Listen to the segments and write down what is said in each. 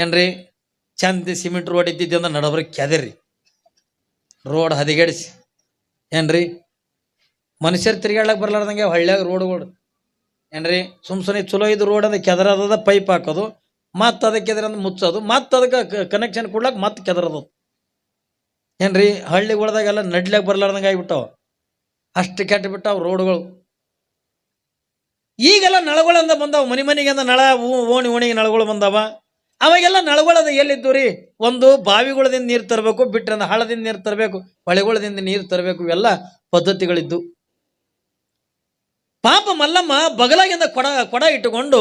ಏನ್ರಿ ಚಂದ cement road ಇದ್ದಿದ್ದೆ ಅಂದ್ರೆ ನಡಬ್ರಿ ಕೆದರಿ ರೋಡ್ ಹದಿಗೆಡಿಸಿ ಏನ್ರಿ ಮನುಷ್ಯರು ತಿರ್ಗಾಡ್ಲಕ್ಕೆ ಬರ್ಲಾರ್ದಂಗೆ ಹಳ್ಳ್ಯಾಗ ರೋಡ್ಗಳು ಏನ್ರಿ ಸುಮ್ನೆ ಚಲೋ ಇದು ರೋಡ್ ಅದ ಕೆದರದ ಪೈಪ್ ಹಾಕೋದು ಮತ್ತೆ ಅದಕ್ಕೆ ಎದ್ರಂದು ಮುಚ್ಚೋದು ಮತ್ತೆ ಅದಕ್ಕೆ ಕನೆಕ್ಷನ್ ಕೊಡ್ಲಕ್ಕೆ ಮತ್ತೆ ಕೆದರದು ಏನ್ರಿ ಹಳ್ಳಿಗಳದಾಗೆಲ್ಲ ನಡ್ಲಾಕ್ ಬರ್ಲಾರ್ದಂಗೆ ಆಗಿಬಿಟ್ಟವ ಅಷ್ಟು ಕೆಟ್ಟ ಬಿಟ್ಟಾವ ರೋಡ್ಗಳು. ಈಗೆಲ್ಲ ನಳಗಳಂದ ಬಂದಾವ ಮನೆ ಮನೆಗಿಂದ ನಳ ಓಣಿ ಓಣಿಗೆ ನಳಗಳು ಬಂದಾವ. ಅವಾಗೆಲ್ಲ ನಳಗಳದ ಎಲ್ಲಿದ್ದು ರೀ ಒಂದು ಬಾವಿಗಳದಿಂದ ನೀರು ತರಬೇಕು ಬಿಟ್ರಂದ ಹಳ್ಳದಿಂದ ನೀರು ತರಬೇಕು ಹೊಳೆಗಳದಿಂದ ನೀರು ತರಬೇಕು ಇವೆಲ್ಲ ಪದ್ಧತಿಗಳಿದ್ದು. ಪಾಪ ಮಲ್ಲಮ್ಮ ಬಗಲಾಗಿಂದ ಕೊಡ ಇಟ್ಟುಕೊಂಡು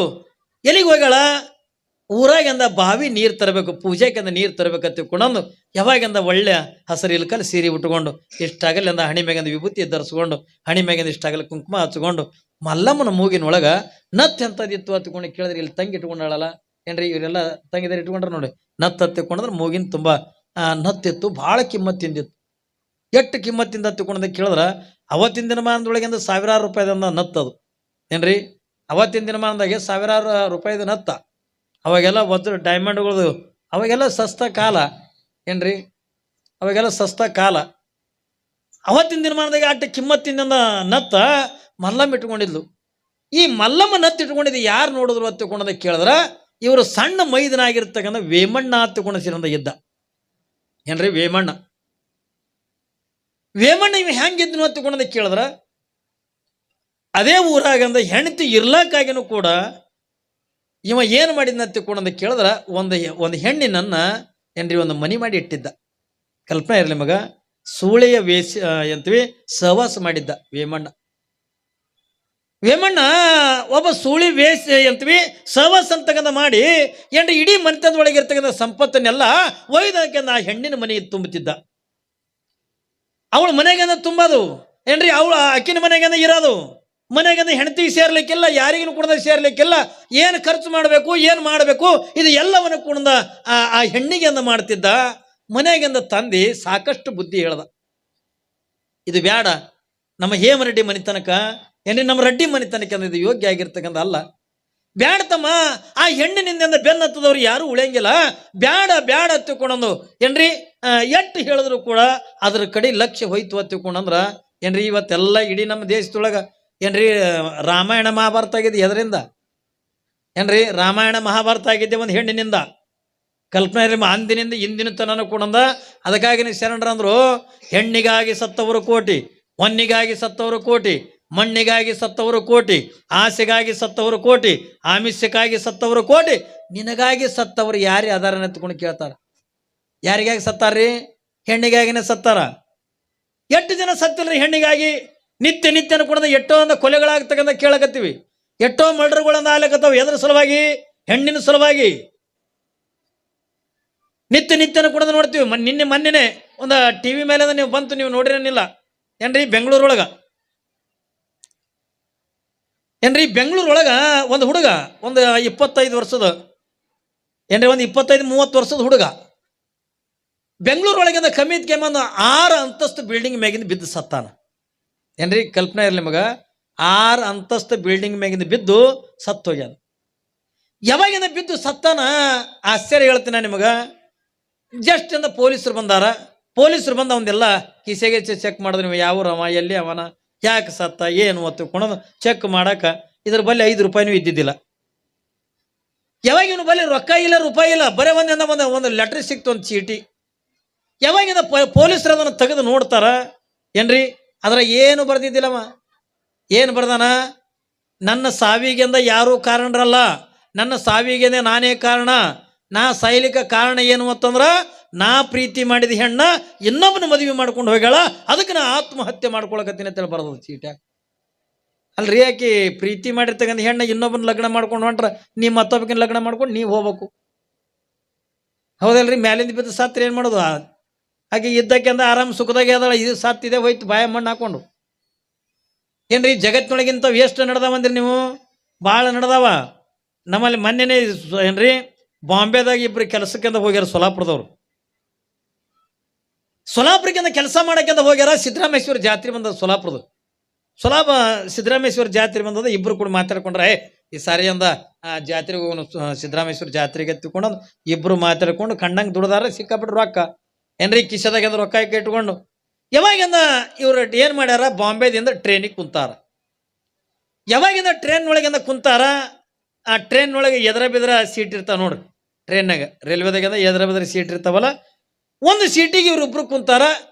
ಎಲ್ಲಿಗೆ ಹೋಗಳ ಊರಾಗಿಂದ ಬಾವಿ ನೀರು ತರಬೇಕು ಪೂಜೆಗಿಂದ ನೀರು ತರಬೇಕಂತ ತಿಳ್ಕೊಂಡು ಯಾವಾಗಿಂದ ಒಳ್ಳೆ ಹಸಿರು ಇಲ್ಕಲ್ಲಿ ಸೀರೆ ಉಟ್ಕೊಂಡು ಇಷ್ಟಾಗಲ್ಲ ಅಂದ ಹಣಿ ಮ್ಯಾಗಿಂದ ವಿಭೂತಿ ಧರಿಸ್ಕೊಂಡು ಹಣಿ ಮ್ಯಾಗಿಂದ ಇಷ್ಟಾಗಲ್ಲ ಕುಂಕುಮ ಹಚ್ಕೊಂಡು ಮಲ್ಲಮ್ಮನ ಮೂಗಿನೊಳಗ ನತ್ ಎಂಥದಿತ್ತು ಹತ್ಕೊಂಡು ಕೇಳಿದ್ರೆ ಇಲ್ಲಿ ತಂಗಿ ಇಟ್ಕೊಂಡಾಳಲ್ಲ ಏನ್ರಿ ಇವರೆಲ್ಲ ತಂಗಿದಾರ ಇಟ್ಕೊಂಡ್ರೆ ನೋಡಿ ನತ್ ಹತ್ತಿಕೊಂಡ್ರೆ ಮೂಗಿನ ತುಂಬಾ ನತ್ತಿತ್ತು ಭಾಳ ಕಿಮ್ಮತ್ತಿಂದಿತ್ತು. ಎಷ್ಟು ಕಿಮ್ಮತ್ತಿಂದ ಹತ್ತಿಕೊಂಡ ಕೇಳಿದ್ರ ಅವತ್ತಿನ ದಿನಮಾನದೊಳಗಿಂದ ಸಾವಿರಾರು ರೂಪಾಯಿದಿಂದ ನತ್ತದು ಏನ್ರಿ ಅವತ್ತಿನ ದಿನಮಾನದಾಗೆ ಸಾವಿರಾರು ರೂಪಾಯಿದ ನತ್ತ. ಅವಾಗೆಲ್ಲ ವಜ್ರ ಡೈಮಂಡ್ಗಳದು ಅವಾಗೆಲ್ಲ ಸಸ್ತ ಕಾಲ ಏನ್ರಿ ಅವಾಗೆಲ್ಲ ಸಸ್ತ ಕಾಲ. ಅವತ್ತಿನ ದಿನಮಾನದಾಗ ಅಷ್ಟು ಕಿಮ್ಮತ್ತಿನ ನತ್ತ ಮಲ್ಲಮ್ಮ ಇಟ್ಕೊಂಡಿದ್ಲು. ಈ ಮಲ್ಲಮ್ಮ ನತ್ತು ಇಟ್ಕೊಂಡಿದ್ದು ಯಾರು ನೋಡಿದ್ರು ಹತ್ತಿಕೊಂಡದ ಕೇಳಿದ್ರ ಇವರು ಸಣ್ಣ ಮೈದನಾಗಿರ್ತಕ್ಕಂಥ ವೇಮಣ್ಣ ಹತ್ತಿಕೊಂಡಿಸಿರಂದ ಇದ್ದ ಏನ್ರಿ ವೇಮಣ್ಣ ಇವ ಹೆಂಗಿದ್ನು ಹತ್ತಿಕೊಂಡದ ಕೇಳಿದ್ರ ಅದೇ ಊರಾಗಂದ ಹೆಣ್ತಿ ಇರ್ಲಾಕಾಗಿನೂ ಕೂಡ ಇವ ಏನು ಮಾಡಿದ್ನ ಹತ್ತಿಕೊಂಡದ ಕೇಳಿದ್ರ ಒಂದು ಹೆಣ್ಣಿನನ್ನ ಏನ್ರಿ ಒಂದು ಮನಿ ಮಾಡಿ ಇಟ್ಟಿದ್ದ. ಕಲ್ಪನೆ ಇರಲಿ ಮಗ ಸೂಳೆಯ ವೇಷ ಅಂತೀವಿ ಸಹವಾಸ ಮಾಡಿದ್ದ ವೇಮಣ್ಣ ಒಬ್ಬ ಸೂಳಿ ವೇಷ ಅಂತೀವಿ ಸಹವಾಸ ಅಂತಕ್ಕಂಥ ಮಾಡಿ ಏನ್ರಿ ಇಡೀ ಮನೆತನದೊಳಗೆ ಇರ್ತಕ್ಕಂಥ ಸಂಪತ್ತನ್ನೆಲ್ಲ ಒಯ್ದಕ್ಕೆಂದ ಆ ಹೆಣ್ಣಿನ ಮನೆಗೆ ತುಂಬುತ್ತಿದ್ದ. ಅವಳ ಮನೆಗೆಂದ ತುಂಬೋದು ಏನ್ರಿ ಅವಳ ಅಕ್ಕಿನ ಮನೆಗೆಂದ ಇರೋದು ಮನೆಗೆಂದ ಹೆಂಡತಿಗೆ ಸೇರ್ಲಿಕ್ಕಿಲ್ಲ ಯಾರಿಗೂ ಕೂಡ ಸೇರ್ಲಿಕ್ಕಿಲ್ಲ. ಏನು ಖರ್ಚು ಮಾಡಬೇಕು ಏನು ಮಾಡಬೇಕು ಇದು ಎಲ್ಲವನ್ನು ಕೂಡ ಆ ಹೆಣ್ಣಿಗೆಂದ ಮಾಡ್ತಿದ್ದ. ಮನೆಗೆಂದ ತಂದಿ ಸಾಕಷ್ಟು ಬುದ್ಧಿ ಹೇಳ್ದ ಇದು ಬ್ಯಾಡ ನಮ್ಮ ಹೇಮರೆಡ್ಡಿ ಮನಿತನಕ ಏನ್ರಿ ನಮ್ಮ ರೆಡ್ಡಿ ಮನಿತನಕ ಅಂದ್ರೆ ಇದು ಯೋಗ್ಯ ಆಗಿರ್ತಕ್ಕಂಥ ಅಲ್ಲ ಬ್ಯಾಡ ತಮ್ಮ. ಆ ಹೆಣ್ಣಿನಿಂದ ಬೆನ್ನತ್ತದವ್ರು ಯಾರು ಉಳಿಯಂಗಿಲ್ಲ ಬ್ಯಾಡ ಬ್ಯಾಡ ಹತ್ತಿಕೊಂಡಂದು ಏನ್ರಿ ಎಟ್ಟು ಹೇಳಿದ್ರು ಕೂಡ ಅದ್ರ ಕಡೆ ಲಕ್ಷ್ಯ ಹೋಯ್ತು ಹತ್ತಿಕೊಂಡಂದ್ರ ಏನ್ರಿ ಇವತ್ತೆಲ್ಲ ಇಡೀ ನಮ್ಮ ದೇಶದೊಳಗ ಏನ್ರಿ ರಾಮಾಯಣ ಮಹಾಭಾರತ ಆಗಿದೆ ಎದರಿಂದ ಏನ್ರಿ ರಾಮಾಯಣ ಮಹಾಭಾರತ ಆಗಿದ್ದೆ ಒಂದು ಹೆಣ್ಣಿನಿಂದ. ಕಲ್ಪನೆ ಅಂದಿನಿಂದ ಇಂದಿನ ತನಕ ಕೂಡ ಅದಕ್ಕಾಗಿ ಶರಣರಂದ್ರು ಹೆಣ್ಣಿಗಾಗಿ ಸತ್ತವರು ಕೋಟಿ ಹೊನ್ನಿಗಾಗಿ ಸತ್ತವರು ಕೋಟಿ ಮಣ್ಣಿಗಾಗಿ ಸತ್ತವರು ಕೋಟಿ ಆಸೆಗಾಗಿ ಸತ್ತವರು ಕೋಟಿ ಆಮಿಷಕ್ಕಾಗಿ ಸತ್ತವರು ಕೋಟಿ ನಿನಗಾಗಿ ಸತ್ತವರು ಯಾರೇ ಆಧಾರನ ಎತ್ಕೊಂಡು ಕೇಳ್ತಾರ. ಯಾರಿಗಾಗಿ ಸತ್ತಾರ್ರಿ? ಹೆಣ್ಣಿಗಾಗಿನೇ ಸತ್ತಾರ. ಎಷ್ಟು ಜನ ಸತ್ತಿಲ್ರಿ ಹೆಣ್ಣಿಗಾಗಿ? ನಿತ್ಯನ ಕೂಡ ಎಷ್ಟೋ ಒಂದು ಕೊಲೆಗಳಾಗ್ತಕ್ಕಂಥ ಕೇಳಕತ್ತೀವಿ ಎಷ್ಟೋ ಮರ್ಡರ್ಗಳನ್ನ ಆಗ್ಲಕತ್ತಾವ ಎದ್ರ ಸಲುವಾಗಿ? ಹೆಣ್ಣಿನ ಸಲುವಾಗಿ. ನಿತ್ಯನ ಕೂಡ ನೋಡ್ತೀವಿ. ಮೊನ್ನೆನೆ ಒಂದು ಟಿವಿ ಮೇಲೆ ನೀವು ಬಂತು ನೀವು ನೋಡಿರನಿಲ್ಲ ಏನ್ರಿ ಬೆಂಗಳೂರೊಳಗ ಒಂದು ಹುಡುಗ ಒಂದು 25 ವರ್ಷದ ಏನ್ರಿ ಒಂದು 25-30 ವರ್ಷದ ಹುಡುಗ ಬೆಂಗಳೂರೊಳಗಿಂದ ಕಮ್ಮಿ 6 ಅಂತಸ್ತು ಬಿಲ್ಡಿಂಗ್ ಮ್ಯಾಗಿಂದ ಬಿದ್ದು ಸತ್ತಾನ. ಏನ್ರಿ ಕಲ್ಪನೆ ಇರಲಿ ಮಗ 6 ಅಂತಸ್ತು ಬಿಲ್ಡಿಂಗ್ ಮ್ಯಾಗಿಂದ ಬಿದ್ದು ಸತ್ತೋಗ್ಯಾನ. ಯಾವಾಗಿಂದ ಬಿದ್ದು ಸತ್ತಾನ ಆಶ್ಚರ್ಯ ಹೇಳ್ತೀನಿ ನಿಮಗ. ಜಸ್ಟ್ ಇಂದ ಪೊಲೀಸರು ಬಂದ ಅವನ್ನೆಲ್ಲ ಕಿಸೆಗೆ ಚೆಕ್ ಮಾಡಿದ್ರು ನೀವು ಯಾವ ಅವ ಎಲ್ಲಿ ಅವನ ಯಾಕೆ ಸತ್ತ ಏನು ಹೊತ್ತುಕೊಂಡು ಚೆಕ್ ಮಾಡಕ ಇದ್ರ ಬಲ್ಲಿ 5 ರೂಪಾಯಿನೂ ಇದ್ದಿದ್ದಿಲ್ಲ. ಯಾವಾಗ ಇವನು ಬಲ್ಲಿ ರೊಕ್ಕ ಇಲ್ಲ ರೂಪಾಯಿ ಇಲ್ಲ ಬರೀ ಒಂದು ಲೆಟರ್ ಸಿಕ್ತು ಒಂದು ಚೀಟಿ. ಯಾವಾಗಿಂದ ಪೊಲೀಸರು ಅದನ್ನು ತೆಗೆದು ನೋಡ್ತಾರ ಏನ್ರಿ ಅದ್ರ ಏನು ಬರ್ದಿದ್ದಿಲ್ಲವ. ಏನು ಬರ್ದಾನ? ನನ್ನ ಸಾವಿಗೆಂದ ಯಾರೂ ಕಾರಣರಲ್ಲ, ನನ್ನ ಸಾವಿಗೆಂದ ನಾನೇ ಕಾರಣ. ನಾ ಸಾಯ್ಲಿಕ್ಕೆ ಕಾರಣ ಏನು ಅಂತಂದ್ರ ನಾ ಪ್ರೀತಿ ಮಾಡಿದ ಹೆಣ್ಣ ಇನ್ನೊಬ್ಬನ ಮದುವೆ ಮಾಡ್ಕೊಂಡು ಹೋಗ್ಯಾಳ, ಅದಕ್ಕೆ ನಾ ಆತ್ಮಹತ್ಯೆ ಮಾಡ್ಕೊಳಕತ್ತೀನಿ ಅಂತೇಳಿ ಬರ್ತದ ಚೀಟ್ಯಾಗ. ಅಲ್ರಿ ಯಾಕೆ ಪ್ರೀತಿ ಮಾಡಿರ್ತಕ್ಕಂಥ ಹೆಣ್ಣ ಇನ್ನೊಬ್ಬನ ಲಗ್ನ ಮಾಡ್ಕೊಂಡು ಹೊಂಟ್ರ ನೀ ಮತ್ತೊಬ್ಬಕಿನ ಲಗ್ನ ಮಾಡ್ಕೊಂಡು ನೀವು ಹೋಗ್ಬೇಕು ಹೌದಲ್ರಿ? ಮ್ಯಾಲಿಂದ ಬಿದ್ದು ಸತ್ರ ಏನು ಮಾಡೋದು? ಹಾಗೆ ಇದ್ದಕ್ಕೆಂದ ಆರಾಮ್ ಸುಖದಾಗೆ ಅದಳ, ಇದು ಸತ್ತಿದೆ ಹೋಯ್ತು ಬಾಯ ಮಣ್ಣು ಹಾಕೊಂಡು. ಏನ್ರಿ ಜಗತ್ತಿನೊಳಗಿಂತ ಎಷ್ಟು ನಡೆದಾವಂದ್ರಿ ನೀವು? ಭಾಳ ನಡೆದಾವ. ನಮ್ಮಲ್ಲಿ ಮೊನ್ನೆನೇ ಏನ್ರಿ ಬಾಂಬೆದಾಗ ಇಬ್ರು ಕೆಲಸಕ್ಕಿಂತ ಹೋಗ್ಯಾರ ಸೊಲಾಪುರಕ್ಕಿಂತ ಕೆಲಸ ಮಾಡಕ್ಕಿಂತ ಹೋಗ್ಯಾರ. ಸಿದ್ದರಾಮೇಶ್ವರ ಜಾತ್ರೆ ಬಂದದ ಸಿದ್ದರಾಮೇಶ್ವರ ಜಾತ್ರೆ ಬಂದದ. ಇಬ್ರು ಕೂಡ ಮಾತಾಡ್ಕೊಂಡ್ರೆ ಈ ಸಾರಿ ಅಂದ ಜಾತ್ರೆಗೆ ಹೋಗೋನು ಸಿದ್ದರಾಮೇಶ್ವರ ಜಾತ್ರೆಗೆ ಎತ್ತಿಕೊಂಡು ಇಬ್ರು ಮಾತಾಡ್ಕೊಂಡು ಕಂಡಂಗೆ ದುಡ್ದಾರ ಸಿಕ್ಕಾಬಿಟ್ರು ರೊಕ್ಕ ಏನ್ರಿ ಕಿಸದಾಗ ರೊಕ್ಕ ಇಟ್ಕೊಂಡು ಯಾವಾಗಿಂದ ಇವ್ರು ಏನ್ ಮಾಡ್ಯಾರ ಬಾಂಬೆದಿಂದ ಟ್ರೈನಿಗೆ ಕುಂತಾರ. ಯಾವಾಗಿಂದ ಟ್ರೈನ್ ಒಳಗಿಂದ ಕುಂತಾರ ಆ ಟ್ರೈನ್ ಒಳಗೆ ಎದರ ಬಿದ್ರ ಸೀಟ್ ಇರ್ತಾವ ನೋಡ್ರಿ. ಟ್ರೈನ್ನಾಗ ರೈಲ್ವೆದಾಗಿಂದ ಎದರ ಬಿದ್ರ ಸೀಟ್ ಇರ್ತಾವಲ್ಲ, ಒಂದು ಸೀಟಿಗೆ ಇವ್ರಿಬ್ರು ಕುಂತಾರ.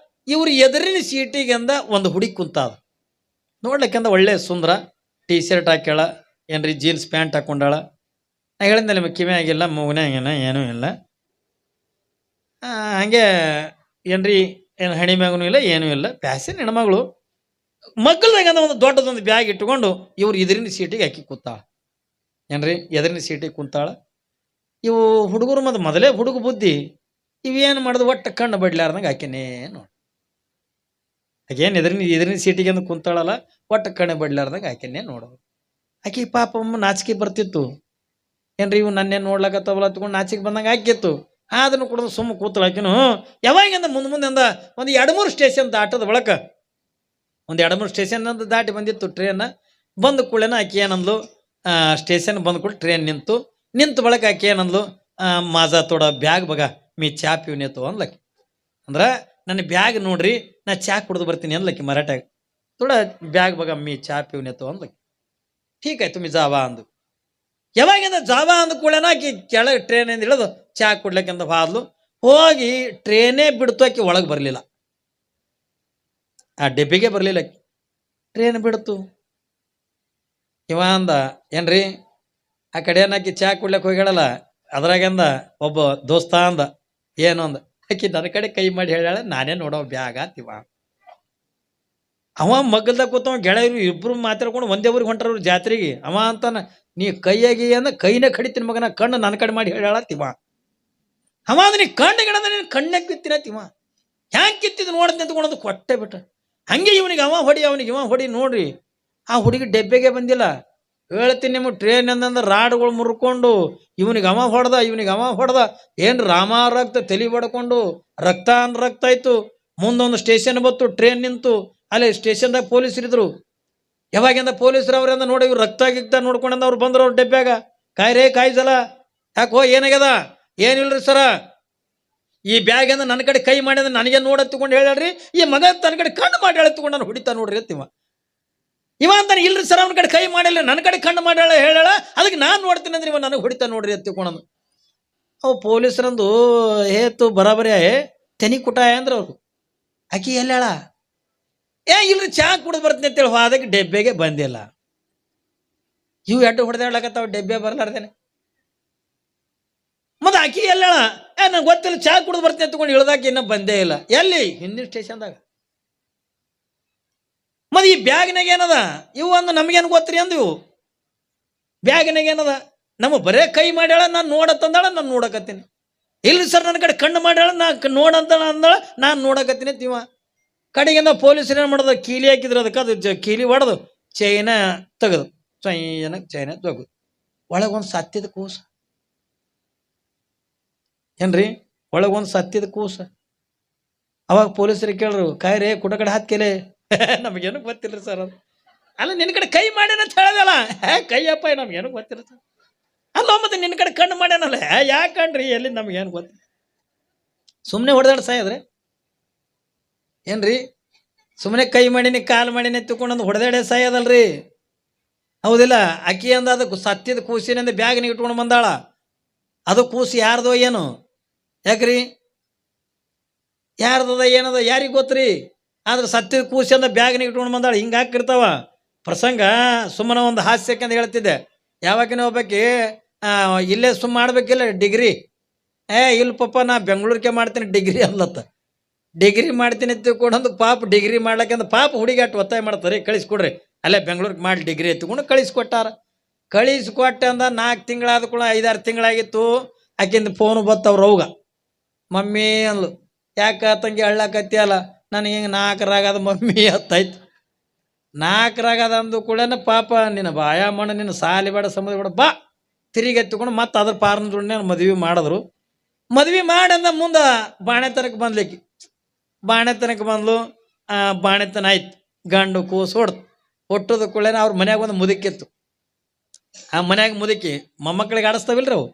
ಇವ್ರು ಎದುರಿನ ಸೀಟಿಗೆಂದ ಒಂದು ಹುಡುಗಿ ಕುಂತಾದ. ನೋಡ್ಲಿಕ್ಕೆಂದ ಒಳ್ಳೆ ಸುಂದರ, ಟೀ ಶರ್ಟ್ ಹಾಕ್ಯಾಳ, ಏನ್ರಿ ಜೀನ್ಸ್ ಪ್ಯಾಂಟ್ ಹಾಕೊಂಡಾಳ. ನಾ ಹೇಳಿದ್ದೆ ನಿಮಗೆ ಕಿವಿ ಆಗಿಲ್ಲ, ಮೂಗನಾಗೇನ ಏನೂ ಇಲ್ಲ, ಹಂಗೆ ಏನ್ರಿ ಏನು ಹಣಿ ಮ್ಯಾಗೂ ಇಲ್ಲ, ಏನೂ ಇಲ್ಲ, ಪ್ಯಾಸಿನ ಹೆಣ್ಮಗಳು. ಮಕ್ಕಳದಾಗಂದ ಒಂದು ದೊಡ್ಡದೊಂದು ಬ್ಯಾಗ್ ಇಟ್ಕೊಂಡು ಇವ್ರು ಎದುರಿನ ಸೀಟಿಗೆ ಹಾಕಿ ಕೂತಾಳ. ಏನ್ರಿ ಎದುರಿನ ಸೀಟಿಗೆ ಕುಂತಾಳ. ಇವು ಹುಡುಗರು ಮತ್ತು ಮೊದಲೇ ಹುಡುಗ ಬುದ್ಧಿ, ಇವೇನು ಮಾಡೋದು ಒಟ್ಟು ಕಣ್ಣು ಬಡ್ಲಾರ್ದಂಗೆ ಆಕೆನೇ ನೋಡಿ. ಆಕೇನು ಎದುರಿನ ಸೀಟಿಗೆ ಅಂದು ಕುಂತಾಳಲ್ಲ, ಒಟ್ಟು ಕಣ್ಣು ಬಡ್ಲಾರ್ದಂಗೆ ಆಕೆನೇ ನೋಡೋದು. ಆಕೆ ಪಾಪ ನಾಚಿಕೆ ಬರ್ತಿತ್ತು. ಏನ್ರಿ ಇವು ನನ್ನೇನು ನೋಡ್ಲಕತ್ತವಲ್ಲ ತಗೊಂಡು ನಾಚಿಕೆ ಬಂದಂಗೆ ಆಕಿತ್ತು. ಅದನ್ನು ಕೂಡ ಸುಮ್ಮ ಕೂತಳಾಕಿನು. ಯಾವಾಗಿಂದ ಮುಂದೆ ಅಂದ ಒಂದು 2-3 ಸ್ಟೇಷನ್ ದಾಟದ ಬಳಕ, ಒಂದು 2-3 ಸ್ಟೇಷನ್ ಅಂತ ದಾಟಿ ಬಂದಿತ್ತು ಟ್ರೈನ್. ಬಂದ ಕೂಡಲೇನ ಆಕೆ ಏನಂದ್ಲು, ಸ್ಟೇಷನ್ ಬಂದ ಕೂಡ ಟ್ರೈನ್ ನಿಂತು ಬಳಕ ಆಕೆ ಏನಂದ್ಲು, ಮಾಜಾ ತೋಡ ಬ್ಯಾಗ್ ಬಗ ಮೀ ಚಾ ಪೀವ್ನೇತು ಅಂದ್ಲಕ್ಕಿ. ಅಂದ್ರೆ ನನ್ನ ಬ್ಯಾಗ್ ನೋಡ್ರಿ, ನಾ ಚಾ ಕುಡ್ದು ಬರ್ತೀನಿ ಅಂದ್ಲಕ್ಕಿ ಮರಾಠಾಗ. ತೋಡ ಬ್ಯಾಗ್ ಬಗ ಮೀ ಚಾ ಪೀವ್ನೇತು ಅಂದ್ಲಕ್ಕಿ. ಠೀಕ್ ಆಯ್ತು ಮೀ ಜಾವಾ ಅಂದು. ಯಾವಾಗಿಂದ ಜಾವಾ ಅಂದ ಕೂಡಲೇನ ಆಕಿ ಕೆಳಗೆ ಟ್ರೈನಿಂದ ಇಳಿದು ಚಾ ಕುಡ್ಲಿಕ್ಕಂತ ಹಾದ್ಲು. ಹೋಗಿ ಟ್ರೈನೇ ಬಿಡ್ತು, ಆಕಿ ಒಳಗೆ ಬರಲಿಲ್ಲ, ಆ ಡೆಬ್ಬಿಗೆ ಬರಲಿಲ್ಲ ಆಕಿ. ಟ್ರೈನ್ ಬಿಡ್ತು. ಇವ ಅಂದ ಏನ್ರಿ ಆ ಕಡೆ ಏನಾಕಿ ಚಾ ಕುಡ್ಲಕ್ಕೆ ಹೋಗ್ಯಾಳಲ್ಲ, ಅದ್ರಾಗಂದ ಒಬ್ಬ ದೋಸ್ತ ಅಂದ ಏನು ಅಂದ, ಆಕಿ ನನ್ನ ಕಡೆ ಕೈ ಮಾಡಿ ಹೇಳ್ಯಾಳ, ನಾನೇ ನೋಡೋ ಬ್ಯಾಗ ತಿವ. ಅವ ಮಗ್ಗಲ್ದಾಗ ಕೂತವ, ಗೆಳೆಯರು ಇಬ್ರು ಮಾತಾಡ್ಕೊಂಡು ಒಂದೇ ಊರಿಗೆ ಹೊಂಟ್ರವ್ರು ಜಾತ್ರೆಗೆ. ಅವ ಅಂತಾನ, ನೀ ಕೈಯಾಗಿ ಅಂದ ಕೈನೇ ಕಡಿತೀನಿ ಮಗನ, ಕಣ್ಣು ನನ್ನ ಕಡೆ ಮಾಡಿ ಹೇಳ್ಯಾಳ ತಿವ. ಅವ ಅಂದ ನೀ ಕಣ್ಣು ಗಿಡದ ನೀನು ಕಣ್ಣಾಗ ಕಿತ್ತಿನ ತಿವ. ಹ್ಯಾಂಗೆ ಕಿತ್ತಿದ್ ನೋಡದ್ ನಿಂತ್ಕೊಳೋದು ಕೊಟ್ಟೆ ಬಿಟ್ಟ. ಹಂಗೆ ಇವನಿಗೆ ಅವ ಹೊಡಿ, ಅವನಿಗೆ ಇವ ಹೊಡಿ. ನೋಡ್ರಿ ಆ ಹುಡುಗಿ ಡೆಬ್ಬೆಗೆ ಬಂದಿಲ್ಲ. ಹೇಳ್ತೀನಿ ನಿಮಗೆ, ಟ್ರೈನ್ ಅಂದಂದ್ರೆ ರಾಡ್ಗಳು ಮುರ್ಕೊಂಡು ಇವನಿಗೆ ಅವ ಹೊಡೆದ ಏನು ರಾಮ ರಕ್ತ ತಲೆ ಬಡ್ಕೊಂಡು ರಕ್ತ ಅಂದ್ ರಕ್ತ ಆಯ್ತು. ಮುಂದೊಂದು ಸ್ಟೇಷನ್ ಬತ್ತು, ಟ್ರೈನ್ ನಿಂತು. ಅಲ್ಲಿ ಸ್ಟೇಷನ್ದಾಗ ಪೊಲೀಸರಿದ್ರು. ಯಾವಾಗಿಂದ ಪೊಲೀಸರು ಅವ್ರಿಂದ ನೋಡಿ ಇವ್ರು ರಕ್ತ ಗಿಕ್ತ ನೋಡ್ಕೊಂಡ ಅವ್ರು ಬಂದ್ರು ಅವ್ರ ಡೆಬ್ಬ್ಯಾಗ. ಕಾಯ್ಸಲ ಯಾಕೋ ಏನಾಗ್ಯದ? ಏನಿಲ್ರಿ ಸರ, ಈ ಬ್ಯಾಗ್ ಅಂದ ನನ್ನ ಕಡೆ ಕೈ ಮಾಡಿದ್ರೆ ನನಗೆ ನೋಡತ್ಕೊಂಡು ಹೇಳ್ರಿ, ಈ ಮಗ ತನ್ನ ಕಡೆ ಕಣ್ಣು ಮಾಡಿ ಎಳೆತ್ಕೊಂಡು ನಾನು ಹೊಡಿತಾ ನೋಡ್ರಿ ಅಂತಿವ. ಇವ ಅಂತಾನೆ, ಇಲ್ರಿ ಸರ್ ಅವನ ಕಡೆ ಕೈ ಮಾಡಿಲ್ಲ, ನನ್ನ ಕಡೆ ಕಣ್ಣು ಮಾಡ್ಯಾಳ ಹೇಳ, ಅದಕ್ಕೆ ನಾನು ನೋಡ್ತೀನಿ ಅಂದ್ರೆ ಇವ ನನಗೆ ಹೊಡಿತಾ ನೋಡ್ರಿ ಎತ್ತಿಕೊಂಡಂದು. ಅವು ಪೊಲೀಸರಂದು ಹೇತು ಬರಾಬರಿ ತೆನಿ ಕುಟಾಯ ಅಂದ್ರೆ ಅವ್ರು. ಆಕಿ ಎಲ್ಲಾಳ, ಇಲ್ರಿ ಚಾ ಕುಡಿದು ಬರ್ತೀನಿ ಅಂತೇಳಿ ಅದಕ್ಕೆ ಡೆಬ್ಬೆಗೆ ಬಂದಿಲ್ಲ. ಇವು ಎಡ್ಡು ಹೊಡೆದಾಡ್ಲಕತ್ತಾವ, ಡೆಬ್ಬೆ ಬರ್ಲಾರ್ದೇನೆ. ಮತ್ತೆ ಆಕಿ ಎಲ್ಲಾಳ, ನಂಗೆ ಗೊತ್ತಿಲ್ಲ, ಚಾ ಕುಡಿದು ಬರ್ತೀನಿ ಅಂತಕೊಂಡು ಇಳ್ದಾಕಿ ಇನ್ನೂ ಬಂದೇ ಇಲ್ಲ. ಎಲ್ಲಿ? ಹಿಂದಿನ ಸ್ಟೇಷನ್ದಾಗ. ಮತ್ತೆ ಈ ಬ್ಯಾಗ್ನಾಗ ಏನದ? ಇವು ಅಂದು ನಮಗೇನು ಗೊತ್ತ್ರಿ ಅಂದು. ಇವು ಬ್ಯಾಗ್ನಾಗ ಏನದ? ನಮ್ಮ ಬರೇ ಕೈ ಮಾಡ್ಯಾಳ, ನಾನು ನೋಡತ್ತಂದಾಳ, ನಾನು ನೋಡಕತ್ತೀನಿ. ಇಲ್ರಿ ಸರ್ ನನ್ನ ಕಡೆ ಕಣ್ಣು ಮಾಡ್ಯಾಳ, ನಾ ನೋಡಂತಾಳ ಅಂದಾಳ, ನಾನು ನೋಡಕತ್ತೀನಿ ಅಂತೀವ. ಕಡೆಗಿಂದ ಪೊಲೀಸರು ಏನು ಮಾಡೋದು, ಕೀಲಿ ಹಾಕಿದ್ರು, ಅದಕ್ಕೆ ಅದು ಕೀಲಿ ಹೊಡೆದು ಚೈನ ತೆಗೆದು ಚೈನ ತೆಗೆದು ಒಳಗೊಂದು ಸತ್ತಿದ ಕೂಸ. ಏನ್ರಿ ಒಳಗೊಂದು ಸತ್ತಿದ ಕೂಸ. ಅವಾಗ ಪೊಲೀಸರಿಗೆ ಕೇಳ್ರು, ಕಾಯ್ರಿ ಕುಡ ಕಡೆ ಹಾಕ್ಕೆಲೆ. ನಮಗೇನು ಗೊತ್ತಿಲ್ಲ ಸರ್ ಅದು. ಅಲ್ಲ ನಿನ್ನ ಕಡೆ ಕೈ ಮಾಡ್ಯಾನ ಅಂತ ಹೇಳದಲ್ಲ, ಕೈಯಪ್ಪ ನಮ್ಗೇನು ಗೊತ್ತಿಲ್ಲ ಸರ್. ಅಲ್ಲ ಮತ್ತೆ ನಿನ್ನ ಕಡೆ ಕಣ್ಣು ಮಾಡ್ಯಾನಲ್ಲ, ಯಾಕಂಡ್ರಿ ಎಲ್ಲಿ ನಮ್ಗೇನು ಗೊತ್ತಿಲ್ಲ. ಸುಮ್ಮನೆ ಹೊಡೆದಾಡ ಸಾಯದ್ರೆ ಏನ್ರಿ? ಸುಮ್ಮನೆ ಕೈ ಮಾಡೀನಿ ಕಾಲು ಮಾಡೀನಿ ಎತ್ತುಕೊಂಡು ಹೊಡೆದಾಡೆ ಸಾಯದಲ್ರಿ, ಹೌದಿಲ್ಲ? ಅಕ್ಕಿ ಅಂದ ಅದಕ್ಕೆ ಸತ್ತಿದ ಕೂಸಿನಿಂದ ಬ್ಯಾಗ್ನಿಗೆ ಇಟ್ಕೊಂಡು ಬಂದಾಳ. ಅದು ಕೂಸು ಯಾರ್ದೋ ಏನು? ಯಾಕ್ರಿ ಯಾರ್ದದ ಏನದ ಯಾರಿಗೆ ಗೊತ್ತ್ರಿ? ಆದ್ರೆ ಸತ್ತಿದ ಕೂಸಿಂದ ಬ್ಯಾಗ್ನಿಗೆ ಇಟ್ಕೊಂಡು ಬಂದಾಳ. ಹಿಂಗೆ ಹಾಕಿರ್ತಾವ ಪ್ರಸಂಗ. ಸುಮ್ಮನೆ ಒಂದು ಹಾಸ್ಯಕ್ಕಂತ ಹೇಳ್ತಿದ್ದೆ. ಯಾವಾಗಿನ ಹೋಗ್ಬೇಕಿ ಇಲ್ಲೇ ಸುಮ್ಮ ಮಾಡ್ಬೇಕಿಲ್ಲ ಡಿಗ್ರಿ. ಇಲ್ಲ ಪಪ್ಪ ನಾ ಬೆಂಗಳೂರಿಗೆ ಮಾಡ್ತೀನಿ ಡಿಗ್ರಿ ಅಲ್ಲತ್ತ. ಡಿಗ್ರಿ ಮಾಡ್ತೀನಿ ಎತ್ತಿಕೊಂಡಂದು ಪಾಪ ಡಿಗ್ರಿ ಮಾಡ್ಲಕ್ಕಂದ ಪಾಪ ಹುಡುಗಿ ಅಟ್ಟು ಒತ್ತಾಯ ಮಾಡ್ತಾರೆ, ಕಳಿಸ್ಕೊಡ್ರಿ ಅಲ್ಲೇ ಬೆಂಗಳೂರಿಗೆ ಮಾಡಿ ಡಿಗ್ರಿ ಎತ್ತಿಕೊಂಡು ಕಳಿಸ್ಕೊಟ್ಟಾರ. ಕಳಿಸ್ಕೊಟ್ಟೆ ಅಂದ 4 ತಿಂಗಳಾದ ಕೂಡ 5-6 ತಿಂಗಳಾಗಿತ್ತು. ಆಕಿಂದ ಫೋನು ಬತ್ತವ್ರ ಅವ್ಗ. ಮಮ್ಮಿ ಅಂದ್ಲು, ಯಾಕ ತಂಗಿ ಅಳ್ಳಾಕತ್ತಿ ಅಲ್ಲ? ನನಗೆ ಹಿಂಗೆ 4 ರಾಗದ ಮಮ್ಮಿ ಹತ್ತಾಯ್ತು. 4 ರಾಗದ ಅಂದು ಕೂಡ ಪಾಪ ನಿನ್ನ ಬಾಯ ಮಣ್ಣು, ನಿನ್ನ ಸಾಲಿ ಬೇಡ ಸಮುದ್ರ ಬೇಡ ಬಾ ತಿರುಗಿ ಎತ್ತಿಕೊಂಡು ಮತ್ತೆ ಅದ್ರ ಪಾರ್ನ ಜೋಡನೆ ಮದ್ವೆ ಮಾಡಿದ್ರು. ಮದ್ವೆ ಮಾಡಂದ ಮುಂದೆ ಬಾಣೆತನಕ್ಕೆ ಬಂದ್ಲಿಕ್ಕೆ. ಬಾಣೆತನಕ್ಕೆ ಬಂದ್ಲು. ಬಾಣೆತನ ಆಯ್ತು, ಗಂಡು ಕೂಸು ಹೊಡ್ದು ಹುಟ್ಟೋದ ಕೂಡಲೇ ಅವ್ರ ಮನ್ಯಾಗ ಒಂದು ಮುದುಕಿತ್ತು. ಆ ಮನ್ಯಾಗ ಮುದುಕಿ ಮೊಮ್ಮಕ್ಕಳಿಗೆ ಆಡಿಸ್ತಾವಿಲ್ರಿ ಅವು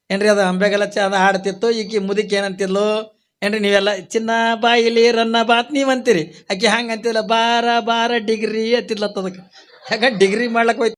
ಏನ್ರಿ ಅದು ಅಂಬೆಗಲಚ್ಚ ಅದು ಆಡ್ತಿತ್ತು ಈಕಿ ಮುದುಕಿ ಏನಂತಿದ್ಲು ಏನ್ರಿ ನೀವೆಲ್ಲ ಚಿನ್ನ ಬಾಯಿಲಿ ರನ್ನ ಬಾತ್ ನೀವು ಅಂತೀರಿ ಆಕಿ ಹಂಗೆ ಅಂತಿಲ್ಲ ಬಾರ ಬಾರ ಡಿಗ್ರಿ ಅಂತಿದ್ಲತ್ತ ಅದಕ್ಕೆ ಯಾಕೆ ಡಿಗ್ರಿ ಮಾಡ್ಲಕ್ಕೆ ಹೋಯ್ತು